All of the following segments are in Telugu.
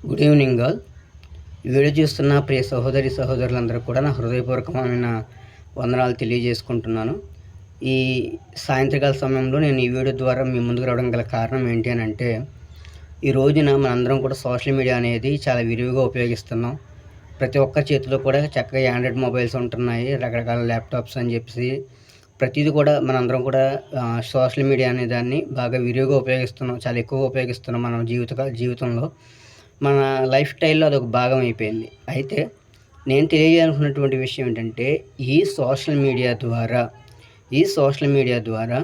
Good evening all. వీడియో చూస్తున్న ప్రియ సహోదరులందరూ కూడా నా హృదయపూర్వకమైన వందనాలు తెలియజేసుకుంటున్నాను. ఈ సాయంత్రకాల సమయంలో నేను ఈ వీడియో ద్వారా మీ ముందుకు రావడం గల కారణం ఏంటి అని అంటే, ఈ రోజున మనందరం కూడా సోషల్ మీడియా అనేది చాలా విరివిగా ఉపయోగిస్తున్నాం. ప్రతి ఒక్కరి చేతిలో కూడా చక్కగా ఆండ్రాయిడ్ మొబైల్స్ ఉంటున్నాయి, రకరకాల ల్యాప్టాప్స్ అని చెప్పేసి ప్రతిదీ కూడా మనందరం కూడా సోషల్ మీడియా అనే దాన్ని బాగా విరివిగా ఉపయోగిస్తున్నాం, చాలా ఎక్కువగా ఉపయోగిస్తున్నాం మన జీవితంలో. మన లైఫ్ స్టైల్లో అదొక భాగం అయిపోయింది. అయితే నేను తెలియజేయాలనుకున్నటువంటి విషయం ఏంటంటే, ఈ సోషల్ మీడియా ద్వారా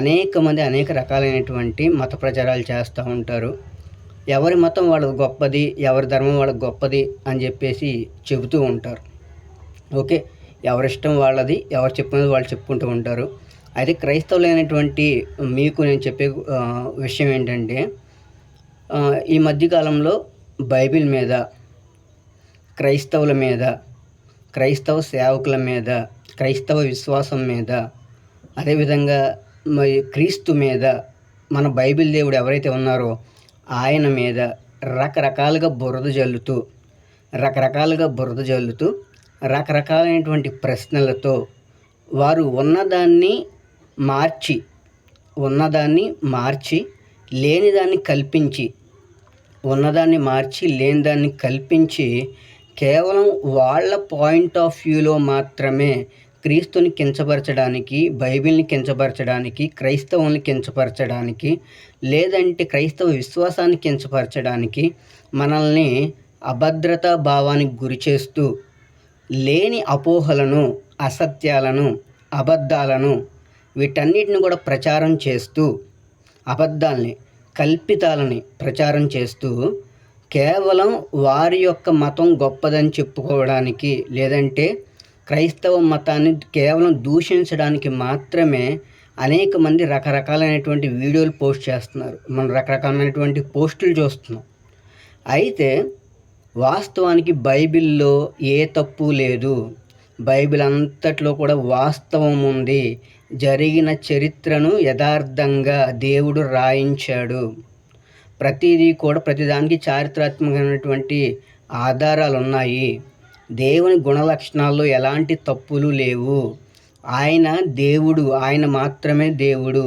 అనేక మంది అనేక రకాలైనటువంటి మత ప్రచారాలు చేస్తూ ఉంటారు. ఎవరి మతం వాళ్ళకి గొప్పది, ఎవరి ధర్మం వాళ్ళకి గొప్పది అని చెప్పేసి చెబుతూ ఉంటారు. ఓకే, ఎవరిష్టం వాళ్ళది, ఎవరు చెప్పినది వాళ్ళు చెప్పుకుంటూ ఉంటారు. అయితే క్రైస్తవులైనటువంటి మీకు నేను చెప్పే విషయం ఏంటంటే, ఈ మధ్యకాలంలో బైబిల్ మీద, క్రైస్తవుల మీద, క్రైస్తవ సేవకుల మీద, క్రైస్తవ విశ్వాసం మీద, అదేవిధంగా మరి క్రీస్తు మీద, మన బైబిల్ దేవుడు ఎవరైతే ఉన్నారో ఆయన మీద రకరకాలుగా బురద జల్లుతూ రకరకాలైనటువంటి ప్రశ్నలతో వారు ఉన్నదాన్ని మార్చి లేనిదాన్ని కల్పించి కేవలం వాళ్ళ పాయింట్ ఆఫ్ వ్యూలో మాత్రమే క్రీస్తుని కించపరచడానికి, బైబిల్ని కించపరచడానికి, క్రైస్తవుల్ని కించపరచడానికి, లేదంటే క్రైస్తవ విశ్వాసాన్ని కించపరచడానికి మనల్ని అభద్రతా భావానికి గురి చేస్తూ, లేని అపోహలను, అసత్యాలను, అబద్ధాలను వీటన్నిటిని కూడా ప్రచారం చేస్తూ, అబద్ధాల్ని, కల్పితాలని ప్రచారం చేస్తూ కేవలం వారి యొక్క మతం గొప్పదని చెప్పుకోవడానికి, లేదంటే క్రైస్తవ మతాన్ని కేవలం దూషించడానికి మాత్రమే అనేక మంది రకరకాలైనటువంటి వీడియోలు పోస్ట్ చేస్తున్నారు. మనం రకరకాలైనటువంటి పోస్టులు చూస్తున్నాం. అయితే వాస్తవానికి బైబిల్లో ఏ తప్పు లేదు. బైబిల్ అంతట్లో కూడా వాస్తవం ఉంది. జరిగిన చరిత్రను యథార్థంగా దేవుడు రాయించాడు. ప్రతిదానికి చారిత్రాత్మకమైనటువంటి ఆధారాలు ఉన్నాయి. దేవుని గుణలక్షణాల్లో ఎలాంటి తప్పులు లేవు. ఆయన దేవుడు, ఆయన మాత్రమే దేవుడు.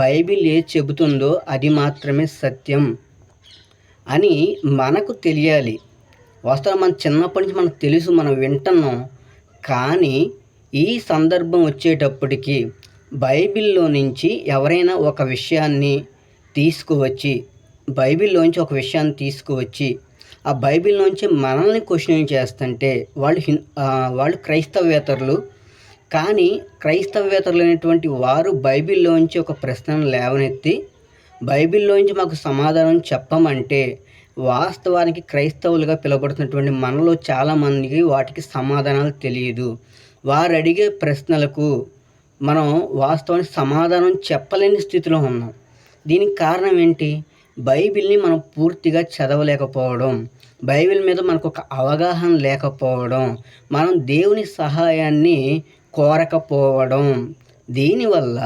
బైబిల్ ఏది చెబుతుందో అది మాత్రమే సత్యం అని మనకు తెలియాలి. వాస్తవం మన చిన్నప్పటి నుంచి మనకు తెలుసు, మనం వింటున్నాం. కానీ ఈ సందర్భం వచ్చేటప్పటికి బైబిల్లో నుంచి ఎవరైనా ఒక విషయాన్ని తీసుకువచ్చి ఆ బైబిల్లోంచి మనల్ని క్వశ్చన్ చేస్తుంటే వాళ్ళు క్రైస్తవేతరులు. కానీ క్రైస్తవేతరులు అనేటువంటి వారు బైబిల్లోంచి ఒక ప్రశ్నను లేవనెత్తి బైబిల్లోంచి మాకు సమాధానం చెప్పమంటే, వాస్తవానికి క్రైస్తవులుగా పిలువబడుతున్నటువంటి మనలో చాలామందికి వాటికి సమాధానాలు తెలియదు. వారు అడిగే ప్రశ్నలకు మనం వాస్తవానికి సమాధానం చెప్పలేని స్థితిలో ఉన్నాం. దీనికి కారణం ఏంటి? బైబిల్ని మనం పూర్తిగా చదవలేకపోవడం, బైబిల్ మీద మనకు ఒక అవగాహన లేకపోవడం, మనం దేవుని సహాయాన్ని కోరకపోవడం. దీనివల్ల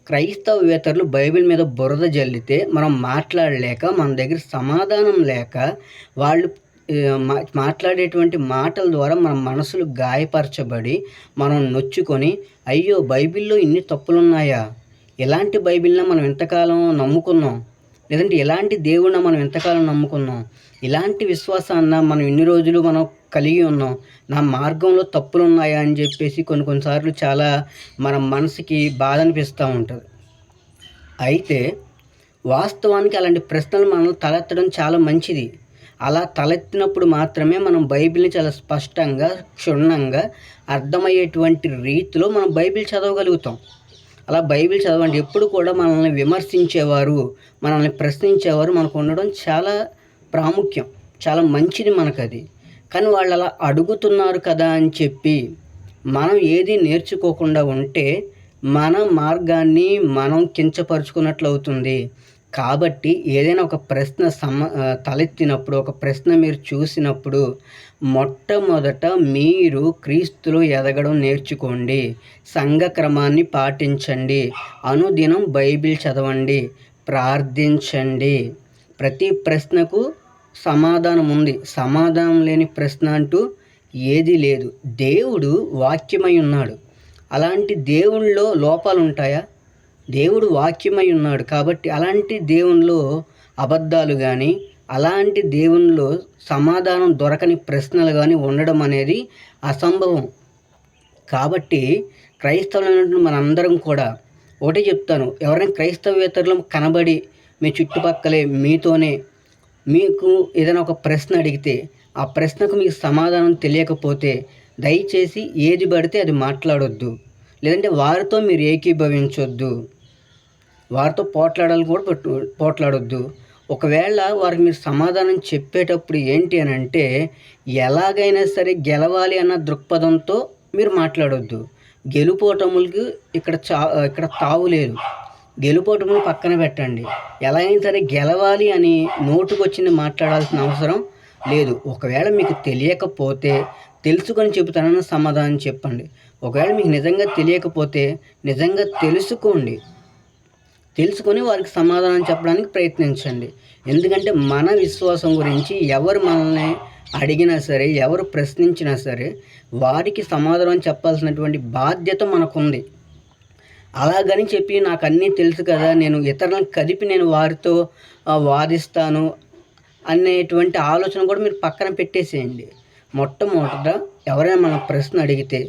క్రైస్తవేతరులు బైబిల్ మీద బురద జల్లితే మనం మాట్లాడలేక, మన దగ్గర సమాధానం లేక, వాళ్ళు మాట్లాడేటువంటి మాటల ద్వారా మన మనసులు గాయపరచబడి మనం నొచ్చుకొని, అయ్యో బైబిల్లో ఇన్ని తప్పులున్నాయా, ఎలాంటి బైబిల్ని మనం ఎంతకాలం నమ్ముకున్నాం, లేదంటే ఎలాంటి దేవుడిని మనం ఎంతకాలం నమ్ముకున్నాం, ఇలాంటి విశ్వాసాన్ని మనం ఇన్ని రోజులు మనం కలిగి ఉన్నాం, నా మార్గంలో తప్పులు ఉన్నాయా అని చెప్పేసి కొన్నిసార్లు చాలా మన మనసుకి బాధ అనిపిస్తూ ఉంటుంది. అయితే వాస్తవానికి అలాంటి ప్రశ్నలు మనం తలెత్తడం చాలా మంచిది. అలా తలెత్తినప్పుడు మాత్రమే మనం బైబిల్ని చాలా స్పష్టంగా, క్షుణ్ణంగా అర్థమయ్యేటువంటి రీతిలో మనం బైబిల్ చదవగలుగుతాం. అలా బైబిల్ చదవండి. ఎప్పుడు కూడా మనల్ని విమర్శించేవారు, మనల్ని ప్రశ్నించేవారు మనకు ఉండడం చాలా ప్రాముఖ్యం, చాలా మంచిది మనకది. కానీ వాళ్ళు అలా అడుగుతున్నారు కదా అని చెప్పి మనం ఏది నేర్చుకోకుండా ఉంటే మన మార్గాన్ని మనం కించపరుచుకున్నట్లు అవుతుంది. కాబట్టి ఏదైనా ఒక ప్రశ్న తలెత్తినప్పుడు, ఒక ప్రశ్న మీరు చూసినప్పుడు మొట్టమొదట మీరు క్రీస్తులో ఎదగడం నేర్చుకోండి. సంఘ క్రమాన్ని పాటించండి. అనుదినం బైబిల్ చదవండి, ప్రార్థించండి. ప్రతి ప్రశ్నకు సమాధానం ఉంది. సమాధానం లేని ప్రశ్న అంటూ ఏదీ లేదు. దేవుడు వాక్యమై ఉన్నాడు. అలాంటి దేవునిలో లోపాలు ఉంటాయా? దేవుడు వాక్యమై ఉన్నాడు కాబట్టి అలాంటి దేవునిలో అబద్ధాలు కానీ, అలాంటి దేవునిలో సమాధానం దొరకని ప్రశ్నలు కానీ ఉండడం అనేది అసంభవం. కాబట్టి క్రైస్తవులైనటువంటి మనందరం కూడా ఒకటే చెప్తాను, ఎవరైనా క్రైస్తవేతరులు కనబడి మీ చుట్టుపక్కలే మీతోనే మీకు ఏదైనా ఒక ప్రశ్న అడిగితే ఆ ప్రశ్నకు మీకు సమాధానం తెలియకపోతే దయచేసి ఏది పడితే అది మాట్లాడొద్దు. లేదంటే వారితో మీరు ఏకీభవించొద్దు. వారితో పోట్లాడొద్దు. ఒకవేళ వారికి మీరు సమాధానం చెప్పేటప్పుడు ఏంటి అని అంటే ఎలాగైనా సరే గెలవాలి అన్న దృక్పథంతో మీరు మాట్లాడొద్దు. గెలుపోటములకు ఇక్కడ తావు లేదు. గెలుపోటములు పక్కన పెట్టండి. ఎలా అయినా సరే గెలవాలి అని నోటుకొచ్చింది మాట్లాడాల్సిన అవసరం లేదు. ఒకవేళ మీకు తెలియకపోతే తెలుసుకొని చెబుతానన్న సమాధానం చెప్పండి. ఒకవేళ మీకు నిజంగా తెలియకపోతే నిజంగా తెలుసుకొని వారికి సమాధానం చెప్పడానికి ప్రయత్నించండి. ఎందుకంటే మన విశ్వాసం గురించి ఎవరు మనల్ని అడిగినా సరే, ఎవరు ప్రశ్నించినా సరే వారికి సమాధానం చెప్పాల్సినటువంటి బాధ్యత మనకుంది. అలాగని చెప్పి నాకు అన్నీ తెలుసు కదా, నేను ఇతరులను కదిపి నేను వారితో వాదిస్తాను అనేటువంటి ఆలోచన కూడా మీరు పక్కన పెట్టేసేయండి. మొట్టమొదట ఎవరైనా మన ప్రశ్న అడిగితే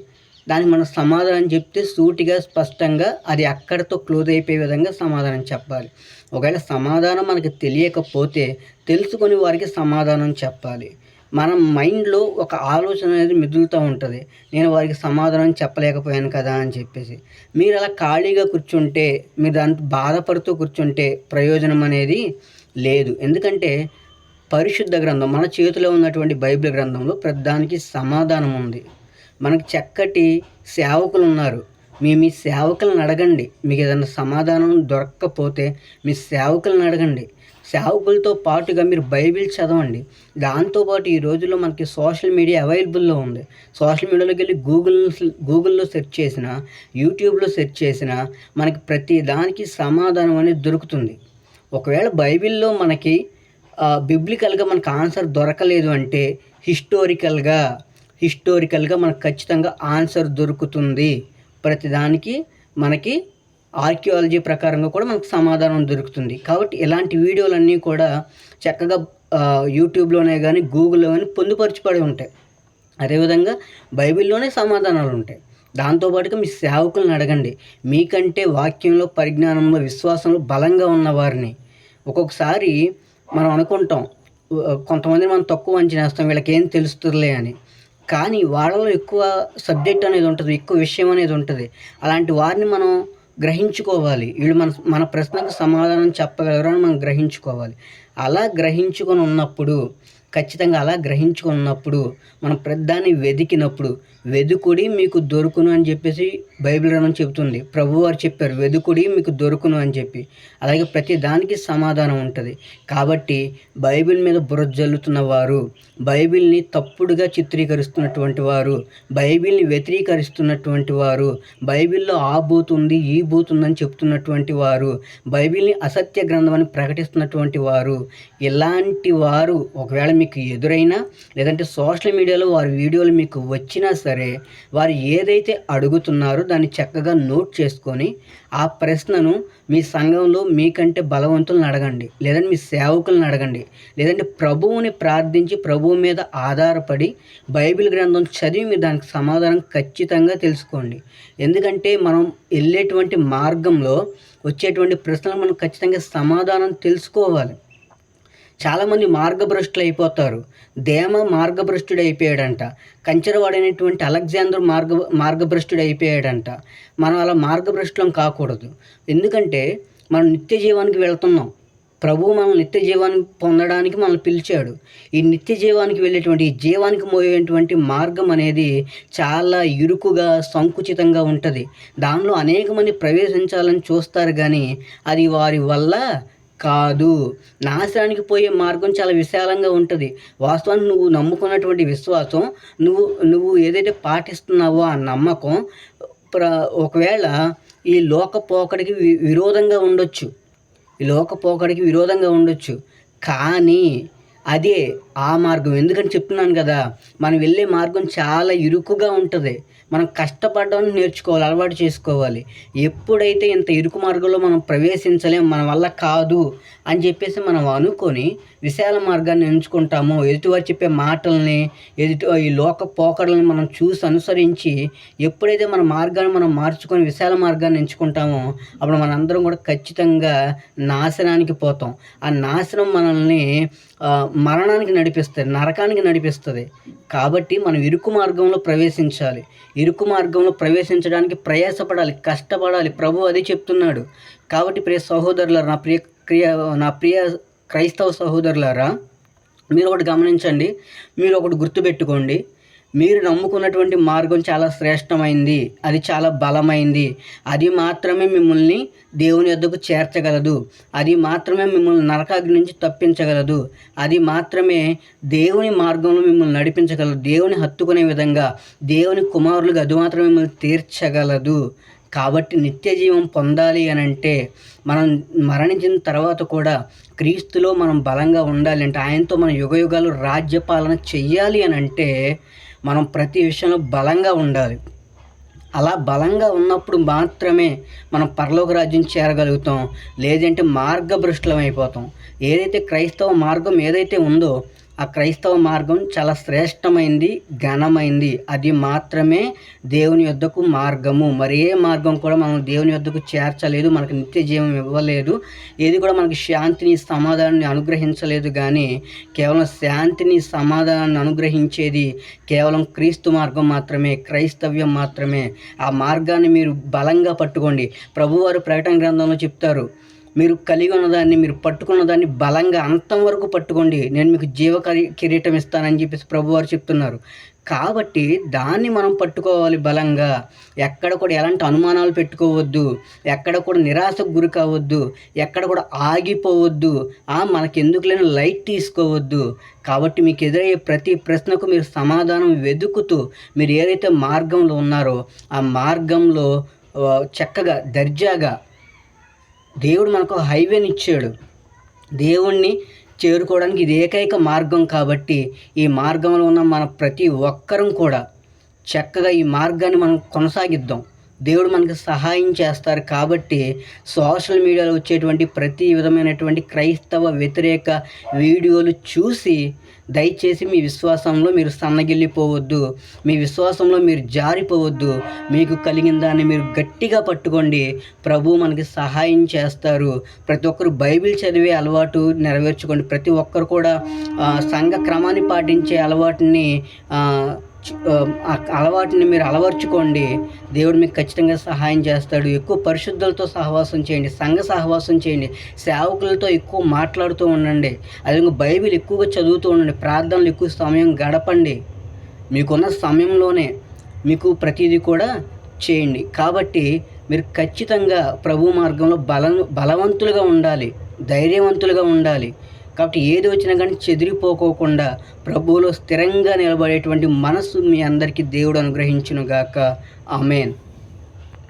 దానికి మనం సమాధానం చెప్తే సూటిగా, స్పష్టంగా అది అక్కడితో క్లోజ్ అయిపోయే విధంగా సమాధానం చెప్పాలి. ఒకవేళ సమాధానం మనకు తెలియకపోతే తెలుసుకొని వారికి సమాధానం చెప్పాలి. మన మైండ్లో ఒక ఆలోచన అనేది మెదులుతూ ఉంటుంది, నేను వారికి సమాధానం చెప్పలేకపోయాను కదా అని చెప్పేసి. మీరు అలా ఖాళీగా కూర్చుంటే, మీరు దాంతో బాధపడుతూ కూర్చుంటే ప్రయోజనం అనేది లేదు. ఎందుకంటే పరిశుద్ధ గ్రంథం, మన చేతిలో ఉన్నటువంటి బైబిల్ గ్రంథంలో ప్రతిదానికి సమాధానం ఉంది. మనకు చక్కటి సేవకులు ఉన్నారు. మీ సేవకులను అడగండి. మీకు ఏదైనా సమాధానం దొరకకపోతే మీ సేవకులను అడగండి. సేవకులతో పాటుగా మీరు బైబిల్ చదవండి. దాంతోపాటు ఈ రోజుల్లో మనకి సోషల్ మీడియా అవైలబుల్లో ఉంది. సోషల్ మీడియాలోకి వెళ్ళి గూగుల్లో సెర్చ్ చేసినా, యూట్యూబ్లో సెర్చ్ చేసినా మనకి ప్రతి దానికి సమాధానం అనేది దొరుకుతుంది. ఒకవేళ బైబిల్లో మనకి బిబ్లికల్గా మనకు ఆన్సర్ దొరకలేదు అంటే హిస్టోరికల్గా మనకు ఖచ్చితంగా ఆన్సర్ దొరుకుతుంది. ప్రతిదానికి మనకి ఆర్కియాలజీ ప్రకారంగా కూడా మనకు సమాధానం దొరుకుతుంది. కాబట్టి ఇలాంటి వీడియోలన్నీ కూడా చక్కగా యూట్యూబ్లోనే కానీ, గూగుల్లో కానీ పొందుపరచబడి ఉంటాయి. అదేవిధంగా బైబిల్లోనే సమాధానాలు ఉంటాయి. దాంతోపాటుగా మీ సేవకులను అడగండి. మీకంటే వాక్యంలో, పరిజ్ఞానంలో, విశ్వాసంలో బలంగా ఉన్నవారిని. ఒక్కొక్కసారి మనం అనుకుంటాం, కొంతమంది మనం తక్కువ అంచనా వేస్తాం, వీళ్ళకి ఏం తెలుస్తుందిలే అని. కానీ వాళ్ళలో ఎక్కువ సబ్జెక్ట్ అనేది ఉంటుంది, ఎక్కువ విషయం అనేది ఉంటుంది. అలాంటి వారిని మనం గ్రహించుకోవాలి. వీళ్ళు మన ప్రశ్నకు సమాధానం చెప్పగలరు అని మనం గ్రహించుకోవాలి. అలా గ్రహించుకొని ఉన్నప్పుడు మనం ప్రతిదాన్ని వెదికినప్పుడు వెదుకుడి మీకు దొరుకును అని చెప్పేసి బైబిల్ గ్రంథం చెబుతుంది. ప్రభువారు చెప్పారు, వెదుకుడి మీకు దొరుకును అని చెప్పి. అలాగే ప్రతి దానికి సమాధానం ఉంటుంది. కాబట్టి బైబిల్ మీద బురద జల్లుతున్న వారు, బైబిల్ని తప్పుడుగా చిత్రీకరిస్తున్నటువంటి వారు, బైబిల్ని వ్యతిరేకరిస్తున్నటువంటి వారు, బైబిల్లో ఆ బూత్ ఉంది, ఈ బూత్ ఉందని చెప్తున్నటువంటి వారు, బైబిల్ని అసత్య గ్రంథం అని ప్రకటిస్తున్నటువంటి వారు, ఇలాంటి వారు ఒకవేళ మీకు ఎదురైనా, లేదంటే సోషల్ మీడియాలో వారి వీడియోలు మీకు వచ్చినా సరే, వారు ఏదైతే అడుగుతున్నారో దాన్ని చక్కగా నోట్ చేసుకొని ఆ ప్రశ్నను మీ సంఘంలో మీకంటే బలవంతులను అడగండి, లేదంటే మీ సేవకులను అడగండి, లేదంటే ప్రభువుని ప్రార్థించి ప్రభువు మీద ఆధారపడి బైబిల్ గ్రంథం చదివి మీరు దానికి సమాధానం ఖచ్చితంగా తెలుసుకోండి. ఎందుకంటే మనం వెళ్ళేటువంటి మార్గంలో వచ్చేటువంటి ప్రశ్నలకు మనం ఖచ్చితంగా సమాధానం తెలుసుకోవాలి. చాలామంది మార్గభ్రష్టులు అయిపోతారు. దేమ మార్గభ్రష్టుడు అయిపోయాడంట. కంచెరవాడైనటువంటి అలెగ్జాండర్ మార్గభ్రష్టుడు అయిపోయాడంట. మనం అలా మార్గభ్రష్టులం కాకూడదు. ఎందుకంటే మనం నిత్య జీవానికి వెళ్తున్నాం. ప్రభువు మనం నిత్య జీవాన్ని పొందడానికి మనల్ని పిలిచాడు. ఈ నిత్య జీవానికి వెళ్ళేటువంటి, ఈ జీవానికి మోయేటువంటి మార్గం అనేది చాలా ఇరుకుగా, సంకుచితంగా ఉంటుంది. దానిలో అనేక మంది ప్రవేశించాలని చూస్తారు, కానీ అది వారి వల్ల కాదు. నాశనానికి పోయే మార్గం చాలా విశాలంగా ఉంటుంది. వాస్తవానికి నువ్వు నమ్ముకున్నటువంటి విశ్వాసం, నువ్వు ఏదైతే పాటిస్తున్నావో ఆ నమ్మకం ఒకవేళ ఈ లోకపోకడికి విరోధంగా ఉండొచ్చు. కానీ అదే ఆ మార్గం. ఎందుకని చెప్తున్నాను కదా, మనం వెళ్ళే మార్గం చాలా ఇరుకుగా ఉంటుంది. మనం కష్టపడడం నేర్చుకోవాలి, అలవాటు చేసుకోవాలి. ఎప్పుడైతే ఇంత ఇరుకు మార్గంలో మనం ప్రవేశించలేం, మన వల్ల కాదు అని చెప్పేసి మనం అనుకొని విశాల మార్గాన్ని ఎంచుకుంటామో, ఎదుటివారు చెప్పే మాటల్ని, ఈ లోక పోకడలను మనం చూసి అనుసరించి ఎప్పుడైతే మన మార్గాన్ని మనం మార్చుకొని విశాల మార్గాన్ని ఎంచుకుంటామో, అప్పుడు మనందరం కూడా ఖచ్చితంగా నాశనానికి పోతాం. ఆ నాశనం మనల్ని మరణానికి నడిపిస్తుంది, నరకానికి నడిపిస్తుంది. కాబట్టి మనం ఇరుకు మార్గంలో ప్రవేశించాలి. ఇరుకు మార్గంలో ప్రవేశించడానికి ప్రయాసపడాలి, కష్టపడాలి. ప్రభు అదే చెప్తున్నాడు. కాబట్టి ప్రియ సహోదరులారా, నా ప్రియ క్రైస్తవ సహోదరులారా, మీరు ఒకటి గమనించండి, మీరు ఒకటి గుర్తుపెట్టుకోండి. మీరు నమ్ముకున్నటువంటి మార్గం చాలా శ్రేష్టమైంది, అది చాలా బలమైంది. అది మాత్రమే మిమ్మల్ని దేవుని యొద్దకు చేర్చగలదు. అది మాత్రమే మిమ్మల్ని నరకాగ్ని నుంచి తప్పించగలదు. అది మాత్రమే దేవుని మార్గంలో మిమ్మల్ని నడిపించగలదు. దేవుని హత్తుకునే విధంగా, దేవుని కుమారులుగా అది మాత్రమే మిమ్మల్ని తీర్చగలదు. కాబట్టి నిత్య జీవం పొందాలి అని అంటే, మనం మరణించిన తర్వాత కూడా క్రీస్తులో మనం బలంగా ఉండాలి అంటే, ఆయనతో మనం యుగయుగాలు రాజ్యపాలన చెయ్యాలి అని అంటే, మనం ప్రతి విషయంలో బలంగా ఉండాలి. అలా బలంగా ఉన్నప్పుడు మాత్రమే మనం పరలోక రాజ్యం చేరగలుగుతాం. లేదంటే మార్గభ్రష్టులం అయిపోతాం. ఏదైతే క్రైస్తవ మార్గం ఏదైతే ఉందో, ఆ క్రైస్తవ మార్గం చాలా శ్రేష్టమైంది, ఘనమైంది. అది మాత్రమే దేవుని యొద్దకు మార్గము. మరి ఏ మార్గం కూడా మనం దేవుని యొద్దకు చేర్చలేదు, మనకు నిత్య జీవం ఇవ్వలేదు. ఏది కూడా మనకి శాంతిని, సమాధానాన్ని అనుగ్రహించలేదు. కానీ కేవలం శాంతిని, సమాధానాన్ని అనుగ్రహించేది కేవలం క్రీస్తు మార్గం మాత్రమే, క్రైస్తవ్యం మాత్రమే. ఆ మార్గాన్ని మీరు బలంగా పట్టుకోండి. ప్రభువారు ప్రకటన గ్రంథంలో చెప్తారు, మీరు కలిగి ఉన్నదాన్ని, మీరు పట్టుకున్న దాన్ని బలంగా అంతం వరకు పట్టుకోండి, నేను మీకు కిరీటం ఇస్తానని చెప్పేసి ప్రభువారు చెప్తున్నారు. కాబట్టి దాన్ని మనం పట్టుకోవాలి బలంగా. ఎక్కడ కూడా ఎలాంటి అనుమానాలు పెట్టుకోవద్దు, ఎక్కడ కూడా నిరాశకు గురి కావద్దు, ఎక్కడ కూడా ఆగిపోవద్దు, మనకెందుకు లేని లైట్ తీసుకోవద్దు. కాబట్టి మీకు ఎదురయ్యే ప్రతి ప్రశ్నకు మీరు సమాధానం వెతుకుతూ, మీరు ఏదైతే మార్గంలో ఉన్నారో ఆ మార్గంలో చక్కగా దర్జాగా, దేవుడు మనకు హైవేని ఇచ్చాడు. దేవుణ్ణి చేరుకోవడానికి ఇది ఏకైక మార్గం. కాబట్టి ఈ మార్గంలో ఉన్న మన ప్రతి ఒక్కరం కూడా చక్కగా ఈ మార్గాన్ని మనం కొనసాగిద్దాం. దేవుడు మనకు సహాయం చేస్తారు. కాబట్టి సోషల్ మీడియాలో వచ్చేటువంటి ప్రతి విధమైనటువంటి క్రైస్తవ వ్యతిరేక వీడియోలు చూసి దయచేసి మీ విశ్వాసంలో మీరు సన్నగిల్లిపోవద్దు, మీ విశ్వాసంలో మీరు జారిపోవద్దు. మీకు కలిగిన దాన్ని మీరు గట్టిగా పట్టుకోండి. ప్రభు మనకి సహాయం చేస్తారు. ప్రతి ఒక్కరు బైబిల్ చదివే అలవాటు నెరవేర్చుకోండి. ప్రతి ఒక్కరు కూడా సంఘ క్రమాన్ని పాటించే అలవాటుని మీరు అలవర్చుకోండి. దేవుడు మీకు ఖచ్చితంగా సహాయం చేస్తాడు. ఎక్కువ పరిశుద్ధులతో సహవాసం చేయండి, సంఘ సహవాసం చేయండి, సేవకులతో ఎక్కువ మాట్లాడుతూ ఉండండి. అదే బైబిల్ ఎక్కువగా చదువుతూ ఉండండి, ప్రార్థనలు ఎక్కువ సమయం గడపండి. మీకున్న సమయంలోనే మీకు ప్రతిదీ కూడా చేయండి. కాబట్టి మీరు ఖచ్చితంగా ప్రభు మార్గంలో బలవంతులుగా ఉండాలి, ధైర్యవంతులుగా ఉండాలి. కాబట్టి ఏది వచ్చినా కానీ చెదిరిపోకోకుండా ప్రభువులో స్థిరంగా నిలబడేటువంటి మనసు మీ అందరికీ దేవుడు అనుగ్రహించునుగాక. ఆమేన్.